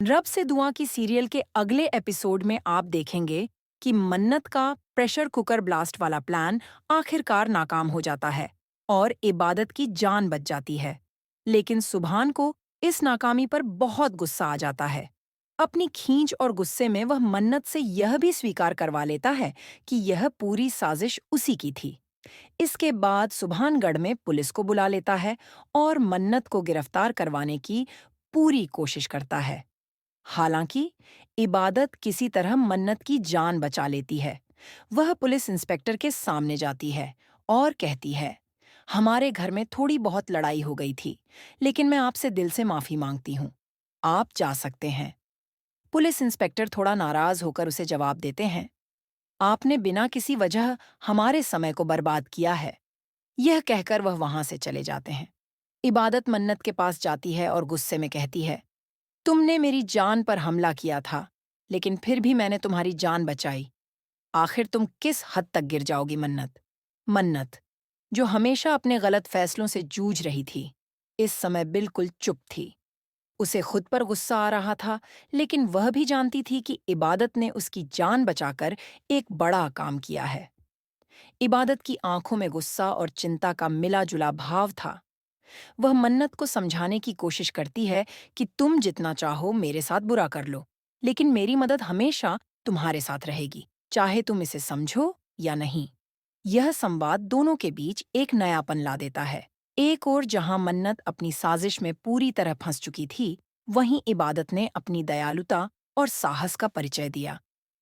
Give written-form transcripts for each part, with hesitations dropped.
रब से दुआ की सीरियल के अगले एपिसोड में आप देखेंगे कि मन्नत का प्रेशर कुकर ब्लास्ट वाला प्लान आखिरकार नाकाम हो जाता है और इबादत की जान बच जाती है। लेकिन सुभान को इस नाकामी पर बहुत गुस्सा आ जाता है। अपनी खींच और गुस्से में वह मन्नत से यह भी स्वीकार करवा लेता है कि यह पूरी साजिश उसी की थी। इसके बाद सुभानगढ़ में पुलिस को बुला लेता है और मन्नत को गिरफ्तार करवाने की पूरी कोशिश करता है। हालांकि इबादत किसी तरह मन्नत की जान बचा लेती है। वह पुलिस इंस्पेक्टर के सामने जाती है और कहती है, हमारे घर में थोड़ी बहुत लड़ाई हो गई थी, लेकिन मैं आपसे दिल से माफी मांगती हूँ। आप जा सकते हैं। पुलिस इंस्पेक्टर थोड़ा नाराज होकर उसे जवाब देते हैं, आपने बिना किसी वजह हमारे समय को बर्बाद किया है। यह कहकर वह वहां से चले जाते हैं। इबादत मन्नत के पास जाती है और गुस्से में कहती है, तुमने मेरी जान पर हमला किया था, लेकिन फिर भी मैंने तुम्हारी जान बचाई। आखिर तुम किस हद तक गिर जाओगी मन्नत? मन्नत, जो हमेशा अपने गलत फैसलों से जूझ रही थी, इस समय बिल्कुल चुप थी। उसे खुद पर गुस्सा आ रहा था, लेकिन वह भी जानती थी कि इबादत ने उसकी जान बचाकर एक बड़ा काम किया है। इबादत की आंखों में गुस्सा और चिंता का मिला-जुला भाव था। वह मन्नत को समझाने की कोशिश करती है कि तुम जितना चाहो मेरे साथ बुरा कर लो, लेकिन मेरी मदद हमेशा तुम्हारे साथ रहेगी, चाहे तुम इसे समझो या नहीं। यह संवाद दोनों के बीच एक नयापन ला देता है। एक ओर जहां मन्नत अपनी साजिश में पूरी तरह फंस चुकी थी, वहीं इबादत ने अपनी दयालुता और साहस का परिचय दिया।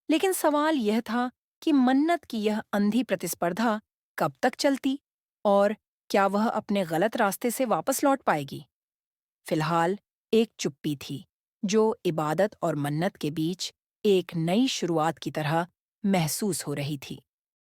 लेकिन सवाल यह था कि मन्नत की यह अंधी प्रतिस्पर्धा कब तक चलती और क्या वह अपने गलत रास्ते से वापस लौट पाएगी? फिलहाल एक चुप्पी थी, जो इबादत और मन्नत के बीच एक नई शुरुआत की तरह महसूस हो रही थी।